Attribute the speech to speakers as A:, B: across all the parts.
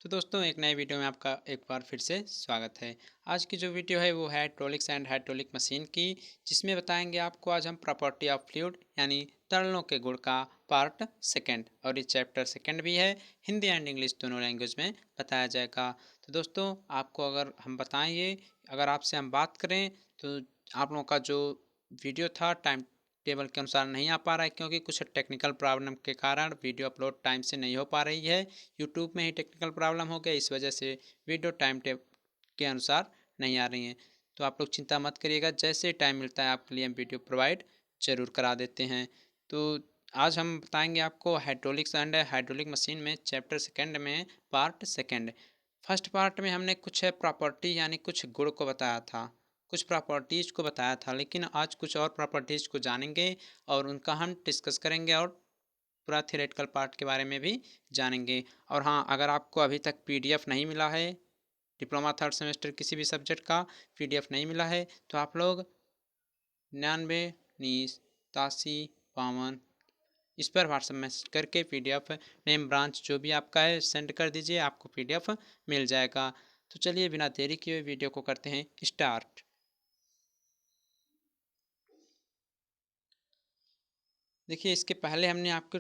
A: तो दोस्तों एक नए वीडियो में आपका एक बार फिर से स्वागत है। आज की जो वीडियो है वो है हाइड्रोलिक्स एंड हाइड्रोलिक मशीन की, जिसमें बताएंगे आपको आज हम प्रॉपर्टी ऑफ फ्लूइड यानी तरलों के गुण का पार्ट सेकंड, और ये चैप्टर सेकंड भी है। हिंदी एंड इंग्लिश दोनों लैंग्वेज में बताया जाएगा। तो दोस्तों आपको अगर हम बताएं, ये अगर आपसे हम बात करें तो आप लोगों का जो वीडियो था टाइम टेबल के अनुसार नहीं आ पा रहा है, क्योंकि कुछ टेक्निकल प्रॉब्लम के कारण वीडियो अपलोड टाइम से नहीं हो पा रही है। यूट्यूब में ही टेक्निकल प्रॉब्लम हो गया, इस वजह से वीडियो टाइम टेबल के अनुसार नहीं आ रही हैं। तो आप लोग चिंता मत करिएगा, जैसे टाइम मिलता है आपके लिए हम वीडियो प्रोवाइड ज़रूर करा देते हैं। तो आज हम बताएंगे आपको हाइड्रोलिक्स एंड हाइड्रोलिक मशीन में चैप्टर सेकंड में पार्ट सेकंड। फर्स्ट पार्ट में हमने कुछ प्रॉपर्टी यानी कुछ गुण को बताया था, कुछ प्रॉपर्टीज़ को बताया था, लेकिन आज कुछ और प्रॉपर्टीज़ को जानेंगे और उनका हम डिस्कस करेंगे और पूरा थियोरेटिकल पार्ट के बारे में भी जानेंगे। और हाँ, अगर आपको अभी तक पीडीएफ नहीं मिला है, डिप्लोमा थर्ड सेमेस्टर किसी भी सब्जेक्ट का पीडीएफ नहीं मिला है, तो आप लोग 99 19 87 52 इस पर व्हाट्सएप मैसेज करके पीडीएफ नेम ब्रांच जो भी आपका है सेंड कर दीजिए, आपको पीडीएफ मिल जाएगा। तो चलिए बिना देरी किए वीडियो को करते हैं स्टार्ट। देखिए, इसके पहले हमने आपको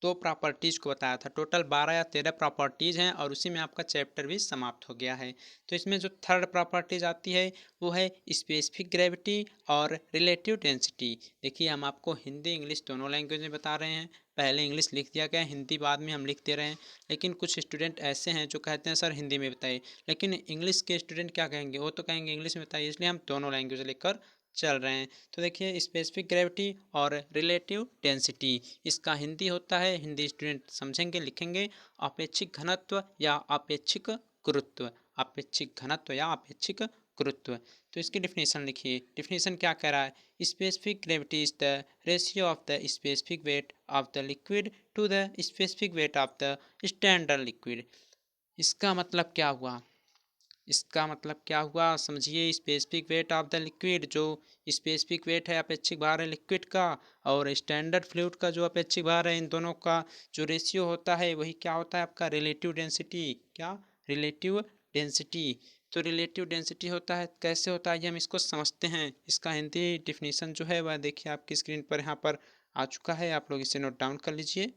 A: दो प्रॉपर्टीज़ को बताया था, टोटल 12 या 13 प्रॉपर्टीज़ हैं और उसी में आपका चैप्टर भी समाप्त हो गया है। तो इसमें जो थर्ड प्रॉपर्टीज़ आती है वो है स्पेसिफिक ग्रेविटी और रिलेटिव डेंसिटी। देखिए, हम आपको हिंदी इंग्लिश दोनों लैंग्वेज में बता रहे हैं। पहले इंग्लिश लिख दिया गया, हिंदी बाद में हम लिख दे रहे हैं। लेकिन कुछ स्टूडेंट ऐसे हैं जो कहते हैं सर हिंदी में बताइए, लेकिन इंग्लिश के स्टूडेंट क्या कहेंगे, वो तो कहेंगे इंग्लिश में बताइए, इसलिए हम दोनों लैंग्वेज लेकर चल रहे हैं। तो देखिए, स्पेसिफिक ग्रेविटी और रिलेटिव डेंसिटी, इसका हिंदी होता है, हिंदी स्टूडेंट समझेंगे लिखेंगे, अपेक्षिक घनत्व या अपेक्षिक गुरुत्व। अपेक्षिक घनत्व या अपेक्षिक गुरुत्व। तो इसकी डिफिनेशन लिखिए। डिफिनेशन क्या कह रहा है? Specific gravity is the ratio of the specific weight of the liquid to the specific weight of the standard liquid. इसका मतलब क्या हुआ? इसका मतलब क्या हुआ समझिए। Specific weight of the liquid, जो स्पेसिफिक वेट है अपेक्षिक भार है लिक्विड का, और स्टैंडर्ड फ्लूइड का जो अपेक्षिक भार है, इन दोनों का जो रेशियो होता है वही क्या होता है आपका रिलेटिव डेंसिटी। क्या? Relative density. तो रिलेटिव डेंसिटी होता है, कैसे होता है ये हम इसको समझते हैं। इसका हिंदी डिफिनीसन जो है वह देखिए आपकी स्क्रीन पर यहाँ पर आ चुका है, आप लोग इसे नोट डाउन कर लीजिए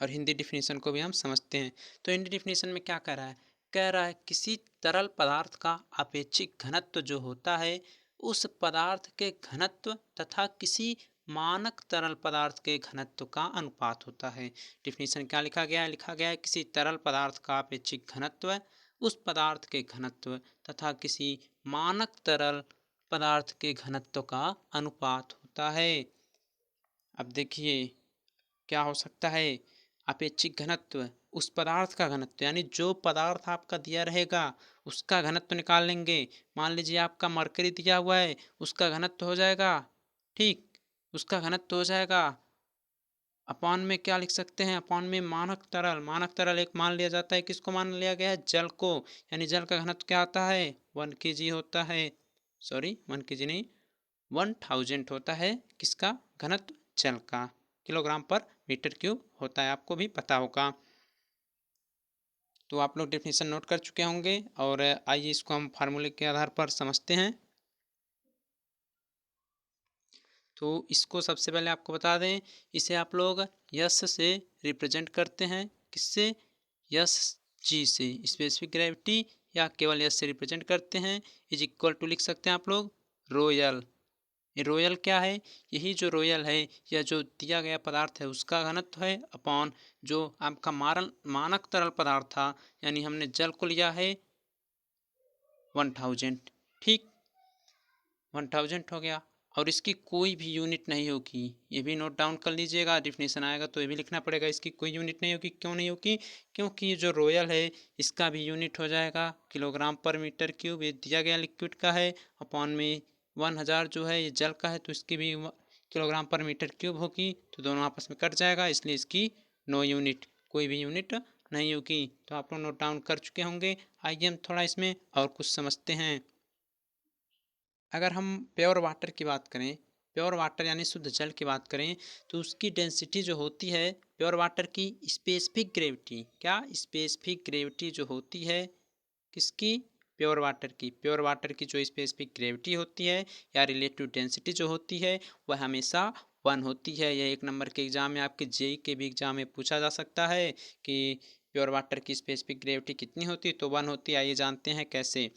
A: और हिंदी डिफिनीशन को भी हम समझते हैं। तो हिंदी डिफिनीशन में क्या कह रहा है? कह रहा है किसी तरल पदार्थ का अपेक्षिक घनत्व जो होता है, उस पदार्थ के घनत्व तथा किसी मानक तरल पदार्थ के घनत्व का अनुपात होता है। डिफिनीशन क्या लिखा गया है? लिखा गया है किसी तरल पदार्थ का अपेक्षिक घनत्व उस पदार्थ के घनत्व तथा किसी मानक तरल पदार्थ के घनत्व का अनुपात होता है। अब देखिए क्या हो सकता है। अपेक्षिक घनत्व, उस पदार्थ का घनत्व, यानी जो पदार्थ आपका दिया रहेगा उसका घनत्व निकाल लेंगे। मान लीजिए आपका मरकरी दिया हुआ है, उसका घनत्व हो जाएगा, ठीक, उसका घनत्व हो जाएगा अपॉन में क्या लिख सकते हैं, अपॉन में मानक तरल। मानक तरल एक मान लिया जाता है, किसको मान लिया गया है? जल को। यानी जल का घनत्व क्या आता है? 1 kg होता है, सॉरी 1 kg नहीं, 1000 होता है किसका घनत्व? जल का। किलोग्राम पर मीटर क्यूब होता है, आपको भी पता होगा। तो आप लोग डेफिनेशन नोट कर चुके होंगे और आइए इसको हम फार्मूले के आधार पर समझते हैं। तो इसको सबसे पहले आपको बता दें, इसे आप लोग यस से रिप्रेजेंट करते हैं। किससे? यस जी से। स्पेसिफिक ग्रेविटी या केवल यस से रिप्रेजेंट करते हैं। इज इक्वल टू लिख सकते हैं आप लोग रोयल। ये रोयल क्या है? यही जो रोयल है, या जो दिया गया पदार्थ है उसका घनत्व है, अपॉन जो आपका मानक तरल पदार्थ था, यानी हमने जल को लिया है 1000, ठीक, 1000 हो गया। और इसकी कोई भी यूनिट नहीं होगी, ये भी नोट डाउन कर लीजिएगा। डिफिनेशन आएगा तो ये भी लिखना पड़ेगा, इसकी कोई यूनिट नहीं होगी। क्यों नहीं होगी? क्योंकि ये जो रोयल है इसका भी यूनिट हो जाएगा किलोग्राम पर मीटर क्यूब। ये दिया गया लिक्विड का है, अपॉन में 1000 जो है ये जल का है, तो इसकी भी किलोग्राम पर मीटर क्यूब होगी, तो दोनों आपस में कट जाएगा, इसलिए इसकी नो यूनिट, कोई भी यूनिट नहीं होगी। तो आप लोग नोट डाउन कर चुके होंगे। आइए हम थोड़ा इसमें और कुछ समझते हैं। अगर हम प्योर वाटर की बात करें, प्योर वाटर यानी शुद्ध जल की बात करें, तो उसकी डेंसिटी जो होती है प्योर वाटर की स्पेसिफिक ग्रेविटी, क्या स्पेसिफिक ग्रेविटी जो होती है किसकी, प्योर वाटर की जो स्पेसिफिक ग्रेविटी होती है या रिलेटिव डेंसिटी जो होती है वह हमेशा 1 होती है। यह 1 नंबर के एग्जाम में आपके जेई के भी एग्जाम में पूछा जा सकता है कि प्योर वाटर की स्पेसिफिक ग्रेविटी कितनी होती है, तो 1 होती है। आइए जानते हैं कैसे।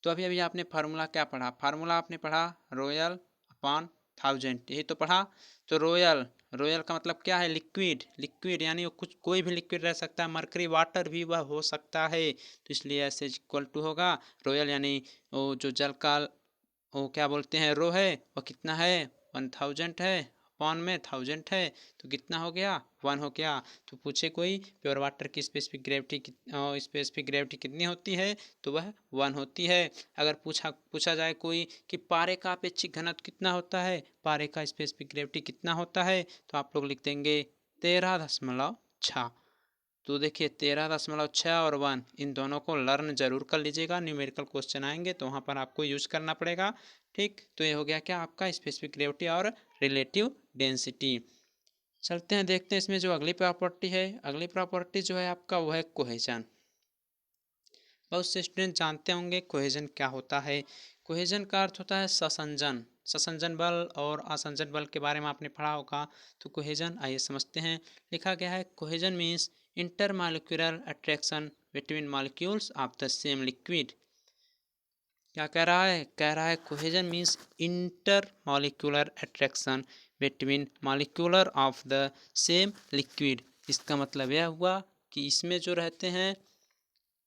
A: तो अभी अभी आपने फार्मूला क्या पढ़ा, फार्मूला आपने पढ़ा रॉयल अपॉन 1000, यही तो पढ़ा। तो रॉयल, रॉयल का मतलब क्या है, लिक्विड, लिक्विड यानी वो कुछ कोई भी लिक्विड रह सकता है, मरकरी वाटर भी वह हो सकता है, तो इसलिए ऐसे इक्वल टू होगा रॉयल यानी वो जो जल का वो क्या बोलते हैं रो है वो कितना है 1000 है, अपॉन में 1000 है तो कितना हो गया 1 हो गया। तो पूछे कोई प्योर वाटर की स्पेसिफिक ग्रेविटी कितनी होती है तो वह 1 होती है। अगर पूछा जाए कोई कि पारे का अपेक्षिक घनत्व कितना होता है, पारे का स्पेसिफिक ग्रेविटी कितना होता है, तो आप लोग लिख देंगे 13.6। तो देखिए 13.6 और 1 इन दोनों को लर्न जरूर कर लीजिएगा, न्यूमेरिकल क्वेश्चन आएंगे तो वहाँ पर आपको यूज करना पड़ेगा। ठीक, तो ये हो गया क्या आपका स्पेसिफिक ग्रेविटी और रिलेटिव डेंसिटी। चलते हैं देखते हैं इसमें जो अगली प्रॉपर्टी है, अगली प्रॉपर्टी जो है आपका वो है कोहेजन। बहुत से स्टूडेंट जानते होंगे कोहेजन क्या होता है। कोहेजन का अर्थ होता है ससंजन, ससंजन बल और असंजन बल के बारे में आपने पढ़ा होगा। तो कोहेजन आइए समझते हैं। लिखा गया है cohesion means intermolecular attraction between molecules of the same liquid. क्या कह रहा है, कह रहा है cohesion means inter molecular attraction between molecular of the same liquid. इसका मतलब यह हुआ कि इसमें जो रहते हैं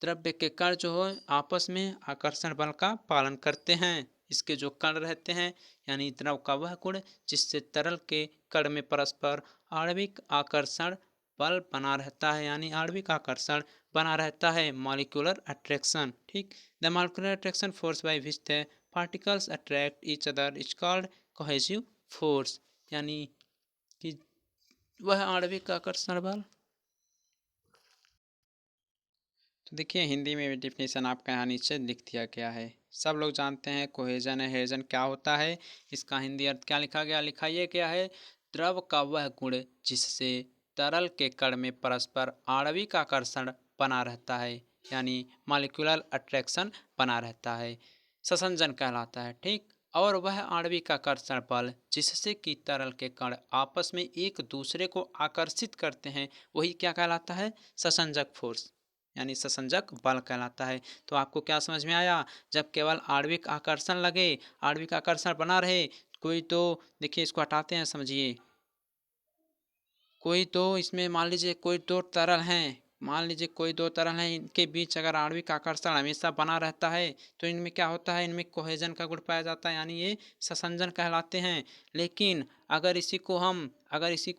A: द्रव्य के कण जो हो आपस में आकर्षण बल का पालन करते हैं। इसके जो कण रहते हैं यानी द्रव का वह गुण जिससे तरल के कण में परस्पर आणविक आकर्षण बल बना रहता है, यानी आणविक आकर्षण बना रहता है, मॉलिक्यूलर अट्रैक्शन। ठीक, the molecular attraction force by which the particles attract each other is called cohesive force, यानी कि वह आणविक आकर्षण बल। तो देखिए हिंदी में भी डिफिनेशन आपका यहाँ नीचे लिख दिया गया है। सब लोग जानते हैं कोहेजन है, हेजन क्या होता है, इसका हिंदी अर्थ क्या लिखा गया, लिखा ये क्या है, द्रव का वह गुण जिससे तरल के कण में परस्पर आणविक आकर्षण बना रहता है, यानी मॉलिक्यूलर अट्रैक्शन बना रहता है, ससंजन कहलाता है। ठीक, और वह आणविक आकर्षण बल जिससे कि तरल के कण आपस में एक दूसरे को आकर्षित करते हैं वही क्या कहलाता है, ससंजक फोर्स यानी ससंजक बल कहलाता है। तो आपको क्या समझ में आया, जब केवल आणविक आकर्षण लगे, आणविक आकर्षण बना रहे, कोई तो देखिए इसको हटाते हैं समझिए, कोई तो इसमें मान लीजिए कोई दो तरल हैं, मान लीजिए कोई दो तरल हैं, इनके बीच अगर आणविक आकर्षण हमेशा बना रहता है तो इनमें क्या होता है, इनमें कोहेजन का गुण पाया जाता है, यानी ये ससंजन कहलाते हैं। लेकिन अगर इसी को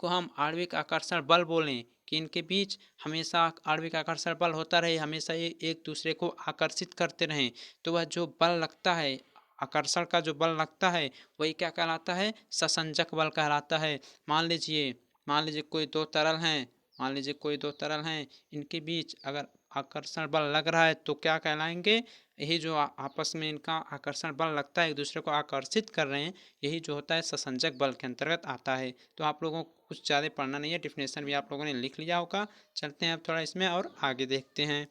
A: हम आणविक आकर्षण बल बोलें कि इनके बीच हमेशा आणविक आकर्षण बल होता रहे, हमेशा ये एक दूसरे को आकर्षित करते रहें, तो वह जो बल लगता है, आकर्षण का जो बल लगता है वही क्या कहलाता है, ससंजक बल कहलाता है। मान लीजिए कोई दो तरल हैं, मान लीजिए कोई दो तरल हैं, इनके बीच अगर आकर्षण बल लग रहा है तो क्या कहलाएंगे, यही जो आपस में इनका आकर्षण बल लगता है, एक दूसरे को आकर्षित कर रहे हैं, यही जो होता है ससंजक बल के अंतर्गत आता है। तो आप लोगों को कुछ ज़्यादा पढ़ना नहीं है, डिफिनेशन भी आप लोगों ने लिख लिया होगा। चलते हैं अब थोड़ा इसमें और आगे देखते हैं।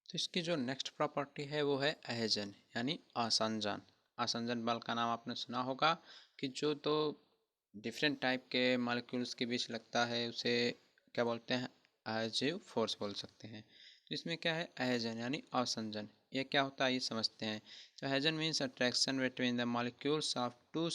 A: तो इसकी जो नेक्स्ट प्रॉपर्टी है वो है अहेजन यानी आसंजन। आसंजन बल का नाम आपने सुना होगा कि जो दो डिफरेंट टाइप के मॉलिक्यूल्स के बीच लगता है उसे क्या बोलते हैं, अहेजिव फोर्स बोल सकते हैं। तो इसमें क्या है अहेजन यानी आसंजन, ये क्या होता है ये समझते हैं। तो adhesion means attraction between the molecules of two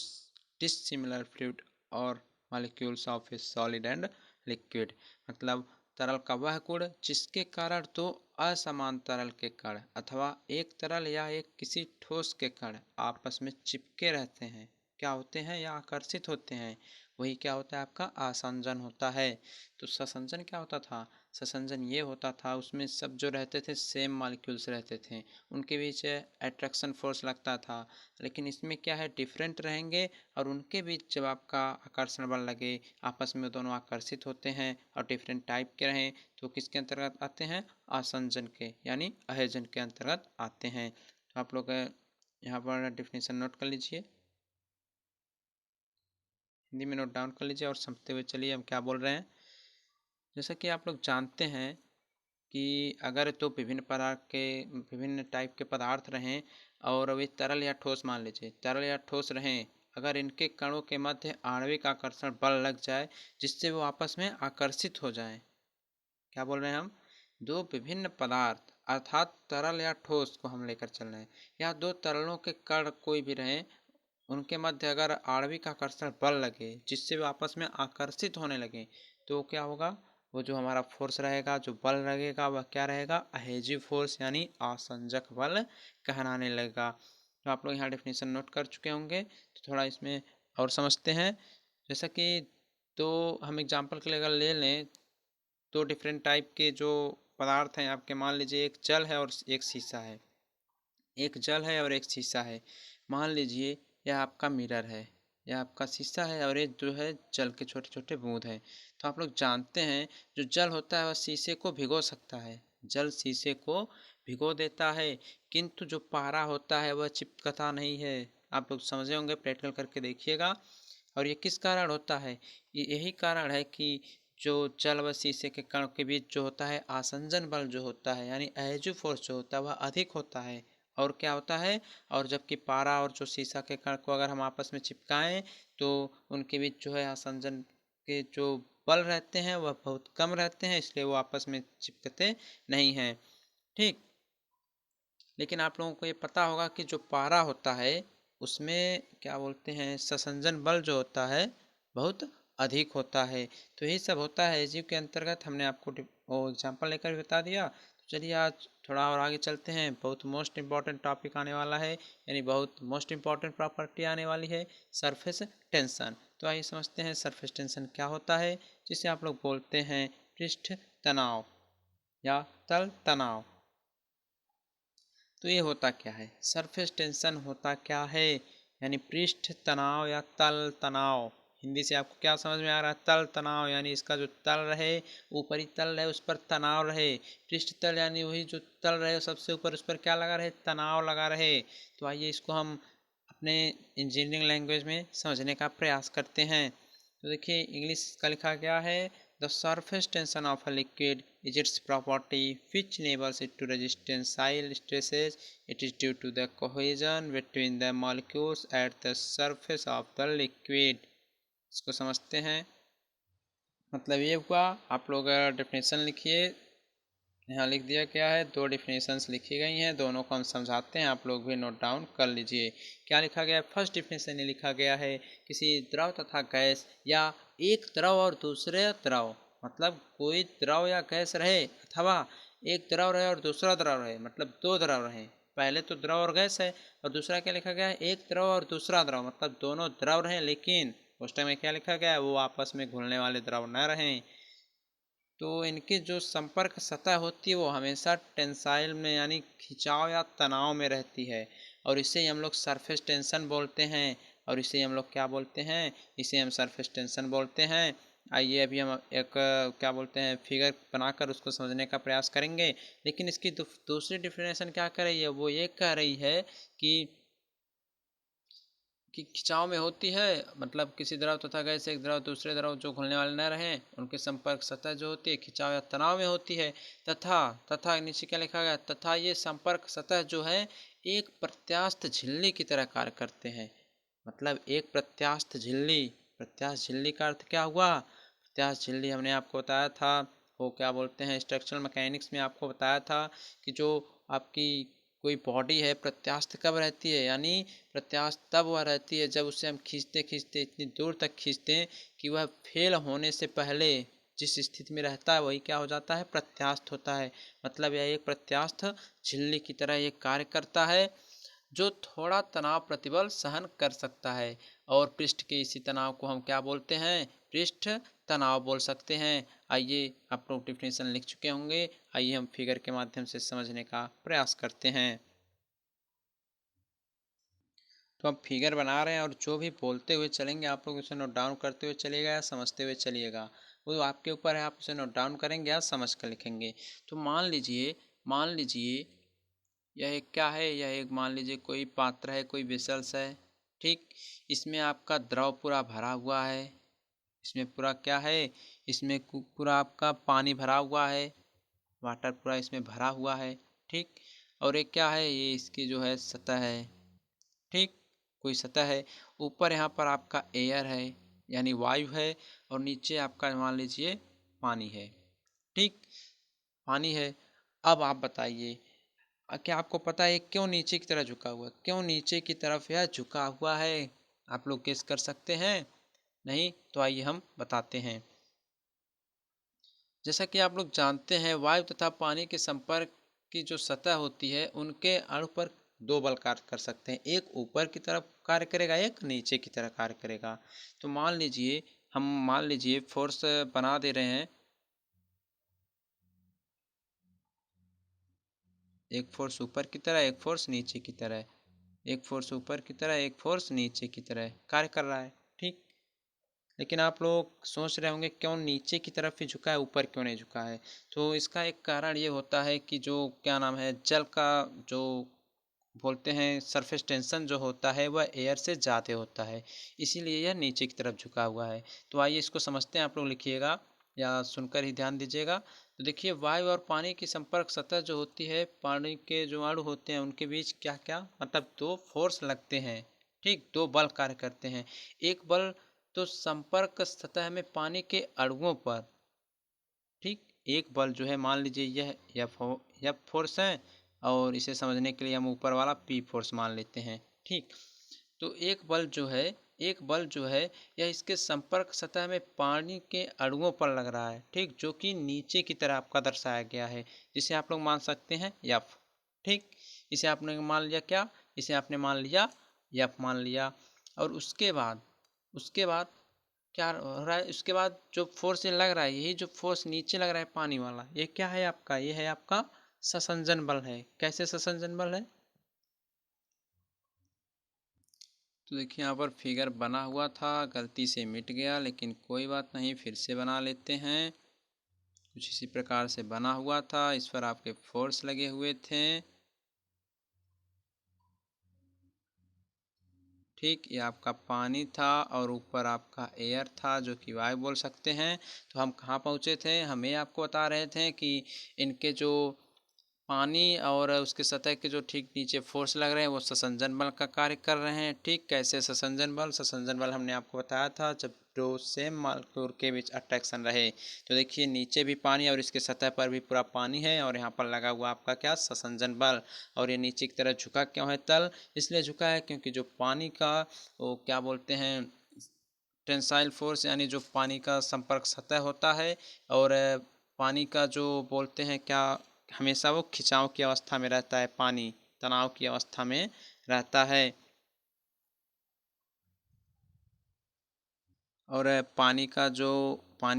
A: dissimilar fluid और molecules of a solid and liquid, मतलब तरल का वह गुण जिसके कारण दो असमान तरल के कण अथवा एक तरल या एक किसी ठोस के कण आपस में चिपके रहते हैं, क्या होते हैं या आकर्षित होते हैं, वही क्या होता है आपका आसंजन होता है। तो ससंजन क्या होता था, ससंजन ये होता था उसमें सब जो रहते थे सेम मॉलिक्यूल्स रहते थे, उनके बीच अट्रैक्शन फोर्स लगता था। लेकिन इसमें क्या है डिफरेंट रहेंगे और उनके बीच जब आपका आकर्षण बल लगे, आपस में दोनों आकर्षित होते हैं और डिफरेंट टाइप के रहें तो किसके अंतर्गत आते हैं, आसंजन के यानी अहेजन के अंतर्गत आते हैं। तो आप लोग यहाँ पर डिफिनेशन नोट कर लीजिए। हिंदी में नोट डाउन कर लीजिए और समझते हुए चलिए हम क्या बोल रहे हैं। जैसा कि आप लोग जानते हैं कि अगर तो विभिन्न टाइप के पदार्थ रहें और वे तरल या ठोस, मान लीजिए तरल या ठोस रहें, अगर इनके कणों के मध्य आणविक आकर्षण बल लग जाए जिससे वो आपस में आकर्षित हो जाएं। क्या बोल रहे हैं हम? दो विभिन्न पदार्थ अर्थात तरल या ठोस को हम लेकर चल रहे हैं, या दो तरलों के कण कोई भी रहें, उनके मध्य अगर आणविक आकर्षण बल लगे जिससे वे आपस में आकर्षित होने लगे तो क्या होगा? वो जो हमारा फोर्स रहेगा, जो बल लगेगा, वह क्या रहेगा? अहेजिव फोर्स यानी आसंजक बल कहलाने लगेगा। तो आप लोग यहाँ डेफिनेशन नोट कर चुके होंगे, तो थोड़ा इसमें और समझते हैं। जैसा कि तो हम एग्जाम्पल के लिए अगर ले लें तो डिफरेंट टाइप के जो पदार्थ हैं आपके, मान लीजिए एक जल है और एक शीशा है, एक जल है और एक शीशा है। मान लीजिए यह आपका मिरर है, यह आपका शीशा है और ये जो है जल के छोटे छोटे बूंद हैं। तो आप लोग जानते हैं जो जल होता है वह शीशे को भिगो सकता है, जल शीशे को भिगो देता है, किंतु जो पारा होता है वह चिपकता नहीं है। आप लोग समझे होंगे, प्रैक्टिकल करके देखिएगा। और ये किस कारण होता है? ये यही कारण है कि जो जल व शीशे के कण के बीच जो होता है आसंजन बल जो होता है यानी एहेजिव फोर्स जो होता है वह अधिक होता है। और क्या होता है? और जबकि पारा और जो शीशा के कण को अगर हम आपस में चिपकाएं तो उनके बीच जो है आसंजन के जो बल रहते हैं वह बहुत कम रहते हैं, इसलिए वो आपस में चिपकते नहीं हैं। ठीक। लेकिन आप लोगों को ये पता होगा कि जो पारा होता है उसमें क्या बोलते हैं, संसंजन बल जो होता है बहुत अधिक होता है। तो यही सब होता है एजीव के अंतर्गत, हमने आपको वो एग्जाम्पल लेकर बता दिया। तो चलिए आज थोड़ा और आगे चलते हैं। बहुत मोस्ट इम्पॉर्टेंट टॉपिक आने वाला है, यानी बहुत मोस्ट इम्पॉर्टेंट प्रॉपर्टी आने वाली है, सरफेस टेंशन। तो आइए समझते हैं सरफेस टेंशन क्या होता है, जिसे आप लोग बोलते हैं पृष्ठ तनाव या तल तनाव। तो ये होता क्या है? सरफेस टेंशन होता क्या है? यानी पृष्ठ तनाव या तल तनाव। हिंदी से आपको क्या समझ में आ रहा है? तल तनाव यानी इसका जो तल रहे, ऊपरी तल रहे, उस पर तनाव रहे। पृष्ठ तल यानी वही जो तल रहे सबसे ऊपर, उस पर क्या लगा रहे? तनाव लगा रहे। तो आइए इसको हम अपने इंजीनियरिंग लैंग्वेज में समझने का प्रयास करते हैं। तो देखिए इंग्लिश का लिखा गया है, the surface tension of a liquid is its property which enables it to resist tensile stresses. It is due to the cohesion between the molecules at the surface of the liquid. इसको समझते हैं। मतलब ये हुआ, आप लोग definition लिखिए। यहाँ लिख दिया क्या है, दो डिफिनेशंस लिखी गई हैं, दोनों को हम समझाते हैं, आप लोग भी नोट डाउन कर लीजिए। क्या लिखा गया है? फर्स्ट डिफिनेशन ये लिखा गया है, किसी द्रव तथा गैस या एक द्रव और दूसरे द्रव, मतलब कोई द्रव या गैस रहे अथवा एक द्रव रहे और दूसरा द्रव रहे, मतलब दो द्रव रहे। पहले तो द्रव और गैस है, और दूसरा क्या लिखा गया है? एक द्रव और दूसरा द्रव, मतलब दोनों द्रव रहे, लेकिन उस टाइम में क्या लिखा गया है? वो आपस में घुलने वाले द्रव न रहें। तो इनकी जो संपर्क सतह होती है वो हमेशा टेंसाइल में यानी खिंचाव या तनाव में रहती है, और इसे ही हम लोग सरफेस टेंशन बोलते हैं। और इसे हम लोग क्या बोलते हैं? इसे हम सरफेस टेंशन बोलते हैं। आइए अभी हम एक क्या बोलते हैं फिगर बनाकर उसको समझने का प्रयास करेंगे। लेकिन इसकी दूसरी डिफिनेशन क्या कर रही है? वो ये कह रही है कि खिंचाव में होती है, मतलब किसी द्रव तथा गैस एक द्रव दूसरे द्रव जो घुलने वाले न रहें उनके संपर्क सतह जो होती है खिंचाव या तनाव में होती है। तथा तथा नीचे क्या लिखा गया? तथा ये संपर्क सतह जो है एक प्रत्यास्थ झिल्ली की तरह कार्य करते हैं। मतलब एक प्रत्यास्थ झिल्ली, प्रत्यास्थ झिल्ली का अर्थ क्या हुआ? प्रत्यास्थ झिल्ली हमने आपको बताया था, वो क्या बोलते हैं स्ट्रक्चरल मैकेनिक्स में आपको बताया था कि जो आपकी कोई बॉडी है प्रत्यास्थ कब रहती है, यानी प्रत्यास्थ तब वह रहती है जब उसे हम खींचते खींचते इतनी दूर तक खींचते हैं कि वह फेल होने से पहले जिस स्थिति में रहता है वही क्या हो जाता है? प्रत्यास्थ होता है। मतलब यह एक प्रत्यास्थ झिल्ली की तरह ये कार्य करता है जो थोड़ा तनाव प्रतिबल सहन कर सकता है। और पृष्ठ के इसी तनाव को हम क्या बोलते हैं? पृष्ठ तनाव बोल सकते हैं। आइए आप लोग डिफिनेशन लिख चुके होंगे, आइए हम फिगर के माध्यम से समझने का प्रयास करते हैं। तो हम फिगर बना रहे हैं और जो भी बोलते हुए चलेंगे आप लोग उसे नोट डाउन करते हुए चलिएगा या समझते हुए चलिएगा, वो आपके ऊपर है, आप उसे नोट डाउन करेंगे या समझ कर लिखेंगे। तो मान लीजिए यह एक क्या है? यह एक मान लीजिए कोई पात्र है, कोई वेसल्स है।
B: ठीक। इसमें आपका द्रव पूरा भरा हुआ है, इसमें पूरा क्या है, इसमें पूरा आपका पानी भरा हुआ है, वाटर पूरा इसमें भरा हुआ है। ठीक। और ये क्या है, ये इसकी जो है सतह है। ठीक। कोई सतह है, ऊपर यहाँ पर आपका एयर है यानी वायु है, और नीचे आपका मान लीजिए पानी है। ठीक। पानी है। अब आप बताइए, क्या आपको पता है क्यों नीचे की तरफ झुका हुआ है? क्यों नीचे की तरफ यह झुका हुआ है? आप लोग गेस कर सकते हैं? नहीं तो आइए हम बताते हैं। जैसा कि आप लोग जानते हैं, वायु तथा पानी के संपर्क की जो सतह होती है उनके अणु पर दो बल कार्य कर सकते हैं। एक ऊपर की तरफ कार्य करेगा, एक नीचे की तरफ कार्य करेगा। तो मान लीजिए फोर्स बना दे रहे हैं, एक फोर्स ऊपर की तरह, एक फोर्स नीचे की तरह, एक फोर्स ऊपर की तरह, एक फोर्स नीचे की तरह कार्य कर रहा है। ठीक। लेकिन आप लोग सोच रहे होंगे क्यों नीचे की तरफ ही झुका है, ऊपर क्यों नहीं झुका है? तो इसका एक कारण ये होता है कि जो क्या नाम है, जल का जो बोलते हैं सरफेस टेंशन जो होता है वह एयर से ज़्यादा होता है, इसीलिए यह नीचे की तरफ झुका हुआ है। तो आइए इसको समझते हैं, आप लोग लिखिएगा या सुनकर ही ध्यान दीजिएगा। तो देखिए, वायु और पानी की संपर्क सतह जो होती है, पानी के जो अणु होते हैं उनके बीच क्या क्या मतलब दो फोर्स लगते हैं। ठीक। दो बल कार्य करते हैं। एक बल तो संपर्क सतह में पानी के अणुओं पर। ठीक। एक बल जो है मान लीजिए यह एफ फोर्स है, और इसे समझने के लिए हम ऊपर वाला पी फोर्स मान लेते हैं। ठीक। तो एक बल जो है यह इसके संपर्क सतह में पानी के अणुओं पर लग रहा है। ठीक। जो कि नीचे की तरह आपका दर्शाया गया है, जिसे आप लोग मान सकते हैं एफ। ठीक। इसे आपने मान लिया क्या, इसे आपने मान लिया एफ मान लिया। और उसके बाद क्या हो रहा है, उसके बाद जो फोर्स ये लग रहा है, यही जो फोर्स नीचे लग रहा है पानी वाला, ये क्या है आपका, ये है आपका ससंजन बल है। कैसे ससंजन बल है? तो देखिए, यहाँ पर फिगर बना हुआ था, गलती से मिट गया, लेकिन कोई बात नहीं, फिर से बना लेते हैं। कुछ इसी प्रकार से बना हुआ था, इस पर आपके फोर्स लगे हुए थे। ठीक। ये आपका पानी था और ऊपर आपका एयर था, जो कि वायु बोल सकते हैं। तो हम कहाँ पहुँचे थे, हमें आपको बता रहे थे कि इनके जो पानी और उसके सतह के जो ठीक नीचे फोर्स लग रहे हैं वो ससंजन बल का कार्य कर रहे हैं। ठीक। कैसे ससंजन बल हमने आपको बताया था, जब दो सेम मालिक्यूल के बीच अट्रैक्शन रहे। तो देखिए, नीचे भी पानी और इसके सतह पर भी पूरा पानी है, और यहाँ पर लगा हुआ आपका क्या, ससंजन बल। और ये नीचे की तरफ झुका क्यों है तल? इसलिए झुका है क्योंकि जो पानी का वो क्या बोलते हैं, टेंसाइल फोर्स, यानी जो पानी का संपर्क सतह होता है, और पानी का जो बोलते हैं क्या, हमेशा वो खिंचाव की अवस्था में रहता है, पानी तनाव की अवस्था में रहता है। और पानी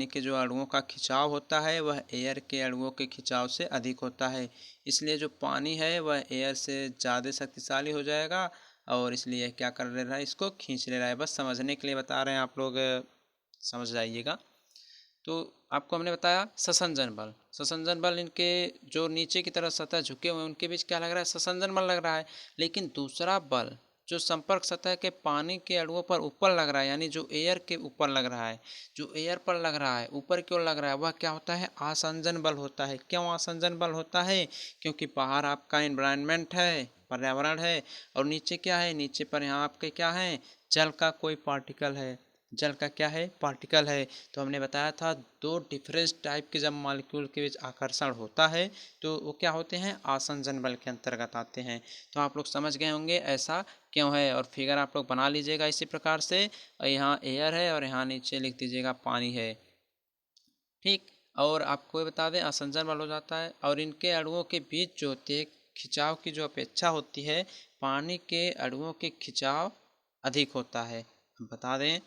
B: के जो अणुओं का खिंचाव होता है वह एयर के अणुओं के खिंचाव से अधिक होता है। इसलिए जो पानी है वह एयर से ज़्यादा शक्तिशाली हो जाएगा, और इसलिए क्या कर ले रहा है, इसको खींच ले रहा है। बस समझने के लिए बता रहे हैं, आप लोग समझ जाइएगा। तो आपको हमने बताया ससंजन बल इनके जो नीचे की तरफ सतह झुके हुए हैं उनके बीच क्या लग रहा है, ससंजन बल लग रहा है। लेकिन दूसरा बल जो संपर्क सतह के पानी के अणुओं पर ऊपर लग रहा है, यानी जो एयर के ऊपर लग रहा है, जो एयर पर लग रहा है, ऊपर क्यों लग रहा है, वह क्या होता है, आसंजन बल होता है। क्यों आसंजन बल होता है? क्योंकि बाहर आपका इन्वायरमेंट है, पर्यावरण है, और नीचे क्या है, नीचे पर यहाँ आपके क्या है, जल का कोई पार्टिकल है, जल का क्या है, पार्टिकल है। तो हमने बताया था दो डिफरेंट टाइप के जब मॉलिक्यूल के बीच आकर्षण होता है तो वो क्या होते हैं, आसंजन बल के अंतर्गत आते हैं। तो आप लोग समझ गए होंगे ऐसा क्यों है, और फिगर आप लोग बना लीजिएगा इसी प्रकार से। यहाँ एयर है और यहाँ नीचे लिख दीजिएगा पानी है। ठीक। और आपको ये बता दें, आसंजन बल हो जाता है, और इनके अणुओं के बीच जो होती है खिंचाव की जो अपेक्षा होती है, पानी के अणुओं के खिंचाव अधिक होता है। बता दें,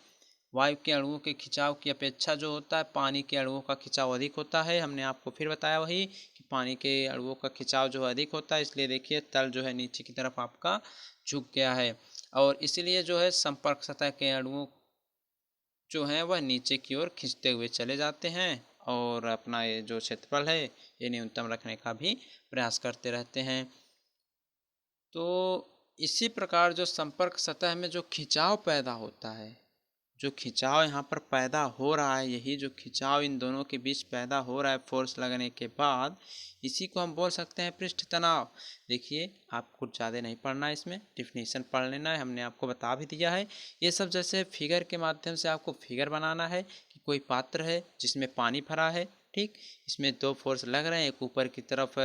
B: वायु के अणुओं के खिंचाव की अपेक्षा जो होता है पानी के अणुओं का खिंचाव अधिक होता है। हमने आपको फिर बताया वही कि पानी के अणुओं का खिंचाव जो है अधिक होता है, इसलिए देखिए तल जो है नीचे की तरफ आपका झुक गया है, और इसीलिए जो है संपर्क सतह के अणुओं जो हैं वह नीचे की ओर खींचते हुए चले जाते हैं, और अपना ये जो क्षेत्रफल है ये न्यूनतम रखने का भी प्रयास करते रहते हैं। तो इसी प्रकार जो संपर्क सतह में जो खिंचाव पैदा होता है, जो खिंचाव यहाँ पर पैदा हो रहा है, यही जो खिंचाव इन दोनों के बीच पैदा हो रहा है फोर्स लगने के बाद, इसी को हम बोल सकते हैं पृष्ठ तनाव। देखिए, आपको ज़्यादा नहीं पढ़ना है, इसमें डिफिनीशन पढ़ लेना है, हमने आपको बता भी दिया है। ये सब जैसे फिगर के माध्यम से आपको फिगर बनाना है कि कोई पात्र है जिसमें पानी भरा है, ठीक, इसमें दो फोर्स लग रहे हैं, एक ऊपर की तरफ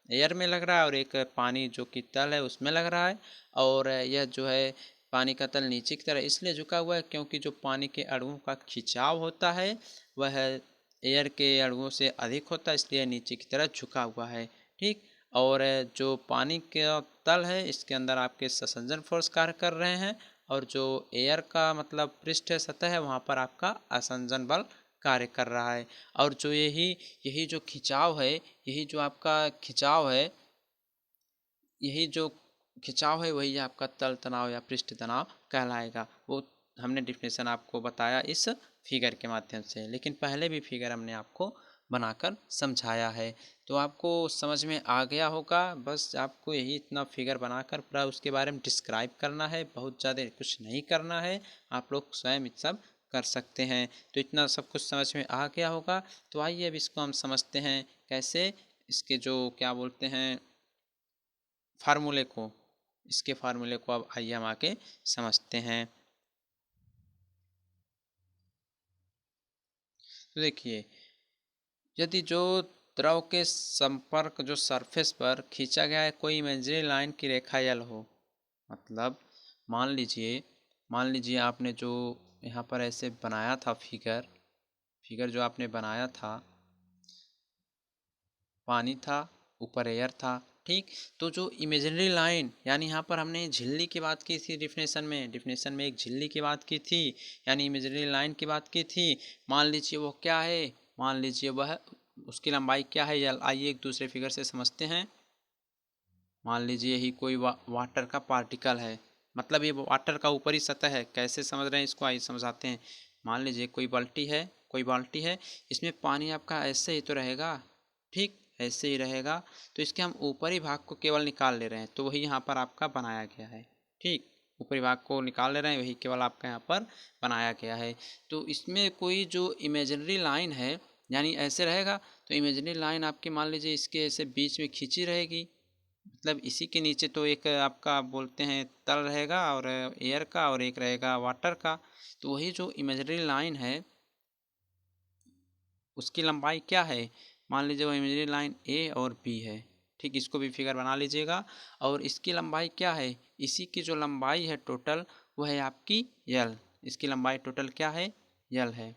B: एयर में लग रहा है और एक पानी जो कि तल है उसमें लग रहा है। और यह जो है पानी का तल नीचे की तरह इसलिए झुका हुआ है क्योंकि जो पानी के अणुओं का खिंचाव होता है वह एयर के अणुओं से अधिक होता है, इसलिए नीचे की तरह झुका हुआ है, ठीक। और जो पानी का तल है इसके अंदर आपके ससंजन फोर्स कार्य कर रहे हैं, और जो एयर का मतलब पृष्ठ सतह है वहाँ पर आपका असंजन बल कार्य कर रहा है। और जो यही यही जो खिंचाव है, यही जो आपका खिंचाव है, यही जो खिंचाव है वही आपका तल तनाव या पृष्ठ तनाव कहलाएगा। वो हमने डिफिनेशन आपको बताया इस फिगर के माध्यम से, लेकिन पहले भी फिगर हमने आपको बनाकर समझाया है, तो आपको समझ में आ गया होगा। बस आपको यही इतना फिगर बनाकर पूरा उसके बारे में डिस्क्राइब करना है, बहुत ज़्यादा कुछ नहीं करना है, आप लोग स्वयं ये सब कर सकते हैं। तो इतना सब कुछ समझ में आ गया होगा। तो आइए अब इसको हम समझते हैं कैसे, इसके जो क्या बोलते हैं फार्मूले को, इसके फार्मूले को अब आइए हम आके समझते हैं। तो देखिए, यदि जो द्रव के संपर्क जो सरफेस पर खींचा गया है कोई इमेजिनरी लाइन की रेखा यल हो, मतलब मान लीजिए आपने जो यहाँ पर ऐसे बनाया था फिगर, फिगर जो आपने बनाया था, पानी था, ऊपर एयर था, ठीक। तो जो इमेजिनरी लाइन, यानी यहाँ पर हमने झिल्ली की बात की थी डिफिनेशन में एक झिल्ली की बात की थी, यानी इमेजिनरी लाइन की बात की थी। मान लीजिए वो क्या है, मान लीजिए वह उसकी लंबाई क्या है यल। आइए एक दूसरे फिगर से समझते हैं। मान लीजिए यही कोई वाटर का पार्टिकल है, मतलब ये वाटर का ऊपरी सतह है। कैसे समझ रहे हैं इसको, आइए समझाते हैं। मान लीजिए कोई बाल्टी है, इसमें पानी आपका ऐसे ही तो रहेगा, ठीक, ऐसे ही रहेगा। तो इसके हम ऊपरी भाग को केवल निकाल ले रहे हैं, तो वही यहाँ पर आपका बनाया गया है, ठीक। ऊपरी भाग को निकाल ले रहे हैं, वही केवल आपका यहाँ पर बनाया गया है। तो इसमें कोई जो इमेजिनरी लाइन है, यानी ऐसे रहेगा, तो इमेजिनरी लाइन आपकी मान लीजिए इसके ऐसे बीच में खींची रहेगी, मतलब इसी के नीचे तो एक आपका बोलते हैं तल रहेगा और एयर का, और एक रहेगा वाटर का। तो वही जो इमेजिनरी लाइन है उसकी लंबाई क्या है, मान लीजिए वो इमेजिनरी लाइन ए और बी है, ठीक। इसको भी फिगर बना लीजिएगा। और इसकी लंबाई क्या है, इसी की जो लंबाई है टोटल वह है आपकी यल। इसकी लंबाई टोटल क्या है, यल है।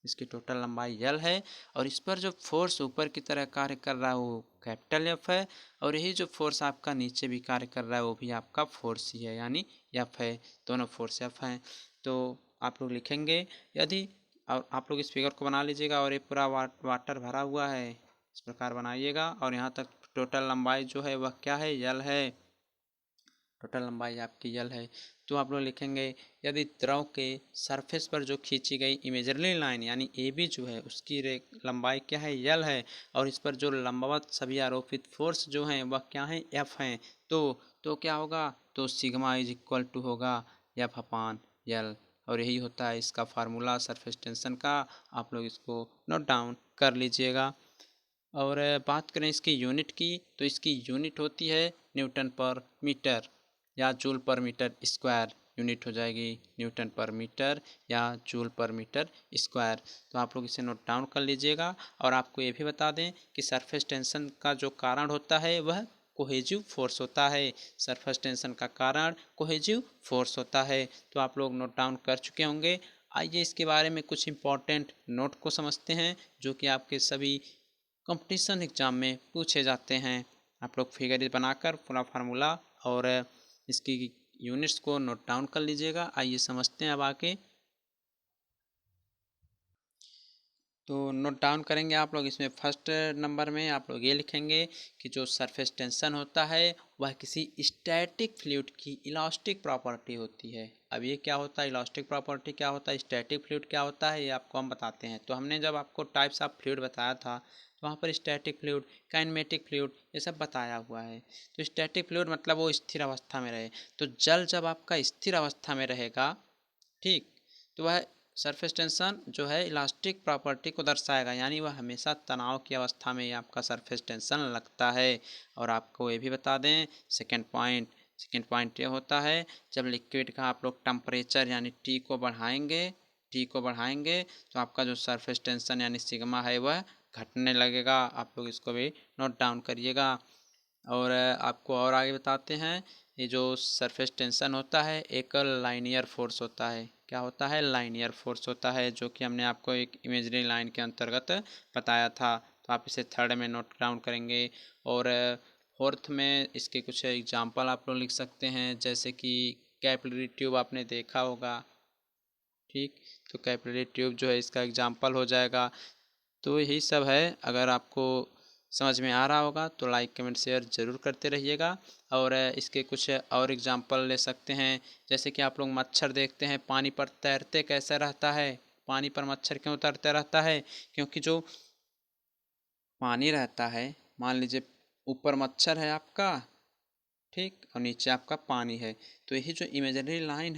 B: इसकी टोटल लंबाई यल है। और इस पर जो फोर्स ऊपर की तरह कार्य कर रहा है वो कैपिटल एफ है, और यही जो फोर्स आपका नीचे भी कार्य कर रहा है वो भी आपका फोर्स ही है, यानी एफ है। दोनों फोर्स एफ हैं। तो आप लोग लिखेंगे, यदि, और आप लोग इस फिगर को बना लीजिएगा, और ये पूरा वाटर भरा हुआ है, इस प्रकार बनाइएगा। और यहाँ तक टोटल लंबाई जो है वह क्या है, यल है। टोटल लंबाई आपकी यल है। तो आप लोग लिखेंगे, यदि द्रव के सरफेस पर जो खींची गई इमेजिनरी लाइन यानी ए बी जो है उसकी लंबाई क्या है, यल है, और इस पर जो लंबवत सभी आरोपित फोर्स जो हैं वह क्या हैं, एफ हैं। तो क्या होगा, तो सिग्मा इज इक्वल टू होगा एफ अपान यल। और यही होता है इसका फार्मूला सरफेस टेंशन का। आप लोग इसको नोट डाउन कर लीजिएगा। और बात करें इसकी यूनिट की, तो इसकी यूनिट होती है न्यूटन पर मीटर या जूल पर मीटर स्क्वायर। यूनिट हो जाएगी न्यूटन पर मीटर या जूल पर मीटर स्क्वायर। तो आप लोग इसे नोट डाउन कर लीजिएगा। और आपको ये भी बता दें कि सरफेस टेंशन का जो कारण होता है वह कोहेजिव फोर्स होता है। सरफेस टेंशन का कारण कोहेजिव फोर्स होता है। तो आप लोग नोट डाउन कर चुके होंगे। आइए इसके बारे में कुछ इंपॉर्टेंट नोट को समझते हैं जो कि आपके सभी कंपटीशन एग्जाम में पूछे जाते हैं। आप लोग फिगर बनाकर पूरा फार्मूला और इसकी यूनिट्स को नोट डाउन कर लीजिएगा। आइए समझते हैं अब आके।
A: तो नोट डाउन करेंगे आप लोग। इसमें फर्स्ट नंबर में आप लोग ये लिखेंगे कि जो सरफेस टेंशन होता है वह किसी स्टैटिक फ्लूइड की इलास्टिक प्रॉपर्टी होती है। अब ये क्या होता है, इलास्टिक प्रॉपर्टी क्या होता है, स्टैटिक फ्लूइड क्या होता है, ये आपको हम बताते हैं। तो हमने जब आपको टाइप्स ऑफ फ्लूइड बताया था तो वहाँ पर स्टैटिक फ्लूइड, काइनेमेटिक फ्लूइड ये सब बताया हुआ है। तो स्टैटिक फ्लूइड मतलब वो स्थिर अवस्था में रहे। तो जल जब आपका स्थिर अवस्था में रहेगा, ठीक, तो वह सरफेस टेंशन जो है इलास्टिक प्रॉपर्टी को दर्शाएगा, यानी वह हमेशा तनाव की अवस्था में ही आपका सरफेस टेंशन लगता है। और आपको ये भी बता दें सेकेंड पॉइंट ये होता है जब लिक्विड का आप लोग टेम्परेचर यानी टी को बढ़ाएंगे तो आपका जो सरफेस टेंशन यानी सिग्मा है वह घटने लगेगा। आप लोग इसको भी नोट डाउन करिएगा। और आपको और आगे बताते हैं, ये जो सरफेस टेंशन होता है एक लाइनियर फोर्स होता है। क्या होता है, लाइनियर फोर्स होता है, जो कि हमने आपको एक इमेजरी लाइन के अंतर्गत बताया था। तो आप इसे थर्ड में नोट डाउन करेंगे। और फोर्थ में इसके कुछ एग्जांपल आप लोग लिख सकते हैं, जैसे कि कैपिलरी ट्यूब आपने देखा होगा, ठीक, तो कैपिलरी ट्यूब जो है इसका एग्जांपल हो जाएगा। तो यही सब है। अगर आपको समझ में आ रहा होगा तो लाइक कमेंट शेयर ज़रूर करते रहिएगा। और इसके कुछ और एग्जांपल ले सकते हैं, जैसे कि आप लोग मच्छर देखते हैं पानी पर तैरते कैसे रहता है। पानी पर मच्छर क्यों तैरते रहता है, क्योंकि जो पानी रहता है, मान लीजिए ऊपर मच्छर है आपका, ठीक, और नीचे आपका पानी है। तो यही जो इमेजरी लाइन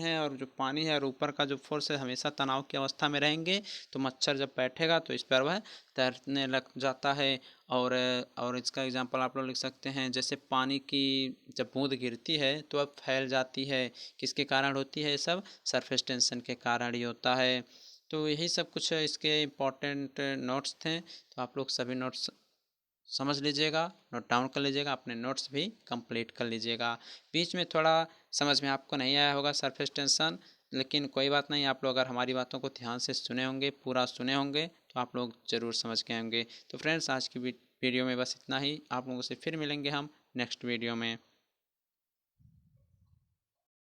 A: है और जो पानी है और ऊपर का जो फोर्स है हमेशा तनाव की अवस्था में रहेंगे। तो मच्छर जब बैठेगा तो इस पर वह तैरने लग जाता है। और इसका एग्जांपल आप लोग लिख सकते हैं, जैसे पानी की जब बूंद गिरती है तो अब फैल जाती है, किसके कारण होती है, ये सब सरफेस टेंशन के कारण ही होता है। तो यही सब कुछ इसके इम्पोर्टेंट नोट्स थे। तो आप लोग सभी नोट्स समझ लीजिएगा, नोट डाउन कर लीजिएगा, अपने नोट्स भी कंप्लीट कर लीजिएगा। बीच में थोड़ा समझ में आपको नहीं आया होगा सरफेस टेंशन, लेकिन कोई बात नहीं, आप लोग अगर हमारी बातों को ध्यान से सुने होंगे, पूरा सुने होंगे, तो आप लोग ज़रूर समझ गए होंगे। तो फ्रेंड्स, आज की वीडियो में बस इतना ही। आप लोगों से फिर मिलेंगे हम नेक्स्ट वीडियो में।